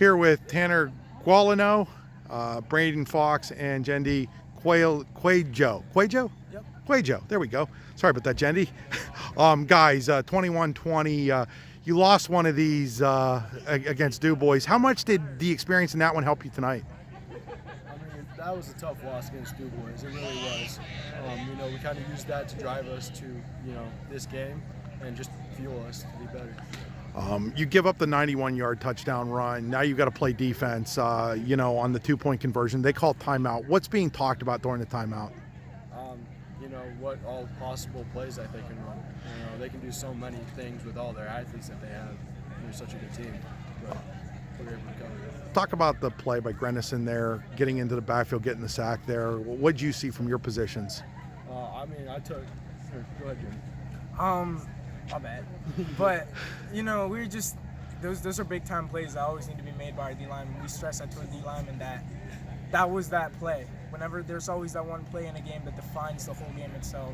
Here with Tanner Gualino, Braden Fox, and Jendi Cuello. Cuello? Yep. Cuello. There we go. Sorry about that, Jendi. Guys, 21-20. You lost one of these against Du Bois. How much did the experience in that one help you tonight? I mean, that was a tough loss against Du Bois. It really was. We kind of used that to drive us to, this game and just fuel us to be better. You give up the 91-yard touchdown run. Now you've got to play defense, on the two-point conversion. They call timeout. What's being talked about during the timeout? What all possible plays that they can run. They can do so many things with all their athletes that they have. They're such a good team. But we're able to cover it. Talk about the play by Grennison there, getting into the backfield, getting the sack there. What did you see from your positions? I took. Go ahead, Jim. My bad. But, we're just, those are big time plays that always need to be made by our D-line. We stress that to our D-lineman that was that play. Whenever there's always that one play in a game that defines the whole game itself.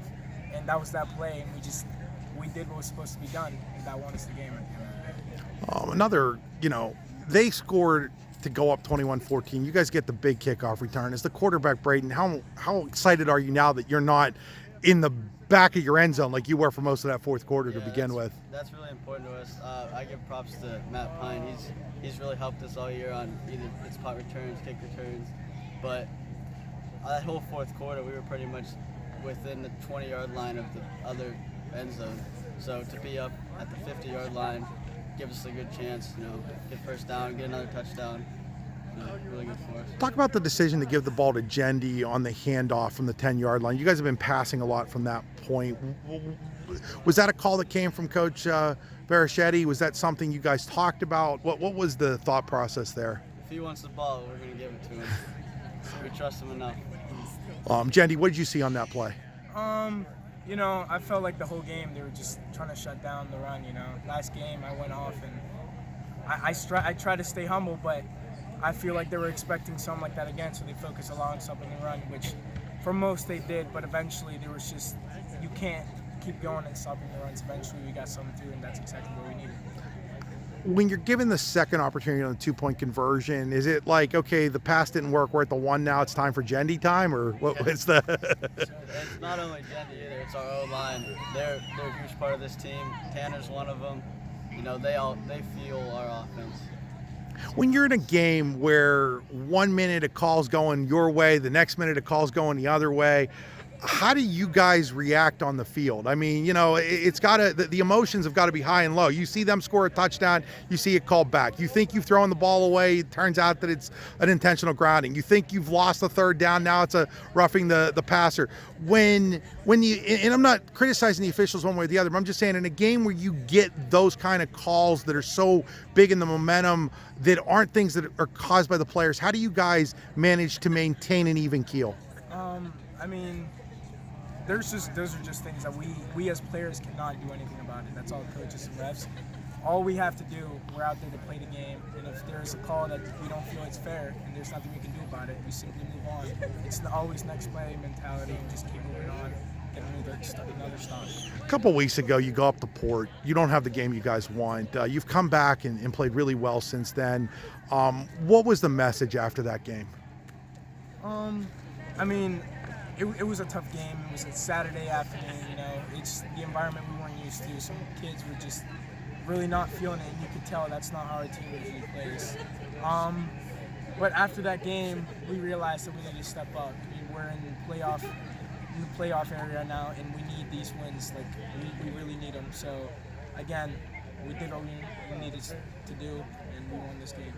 And that was that play, and we did what was supposed to be done, and that won us the game. They scored to go up 21-14. You guys get the big kickoff return. As the quarterback, Braden, how excited are you now that you're not in the back of your end zone like you were for most of that fourth quarter to begin with? That's really important to us. I give props to Matt Pine. He's really helped us all year on either it's punt returns, kick returns. But that whole fourth quarter, we were pretty much within the 20-yard line of the other end zone. So to be up at the 50-yard line gives us a good chance, get first down, get another touchdown. Really good for us. Talk about the decision to give the ball to Jendi on the handoff from the 10-yard line. You guys have been passing a lot from that point. Was that a call that came from Coach Varischetti? Was that something you guys talked about? What was the thought process there? If he wants the ball, we're going to give it to him. We trust him enough. Jendi, what did you see on that play? I felt like the whole game they were just trying to shut down the run. Last game I went off and I tried to stay humble, but I feel like they were expecting something like that again, so they focused a lot on stopping the run, which for most they did, but eventually there was just, you can't keep going and stopping the runs. Eventually we got something through, and that's exactly what we needed. When you're given the second opportunity on the two-point conversion, is it like, okay, the pass didn't work, we're at the one now, it's time for Jendi time, or what's the... It's not only Jendi either, it's our O-line. They're a huge part of this team. Tanner's one of them. They fuel our offense. When you're in a game where 1 minute a call's going your way, the next minute a call's going the other way, how do you guys react on the field? I mean, it's got to, the emotions have got to be high and low. You see them score a touchdown, you see it called back. You think you've thrown the ball away, it turns out that it's an intentional grounding. You think you've lost the third down, now it's a roughing the passer. When you, and I'm not criticizing the officials one way or the other, but I'm just saying in a game where you get those kind of calls that are so big in the momentum that aren't things that are caused by the players, how do you guys manage to maintain an even keel? Those are just things that we as players cannot do anything about it. That's all coaches and refs. All we have to do, we're out there to play the game, and if there's a call that we don't feel it's fair and there's nothing we can do about it, we simply move on. It's always next play mentality and just keep moving on, get another stop. A couple weeks ago, you go up the Port. You don't have the game you guys want. You've come back and played really well since then. What was the message after that game? It was a tough game. It was a Saturday afternoon, It's the environment we weren't used to. Some kids were just really not feeling it, and you could tell that's not how our team usually plays. But after that game, we realized that we need to step up. We're in the playoff area now, and we need these wins. We really need them. So, again, we did what we needed to do, and we won this game.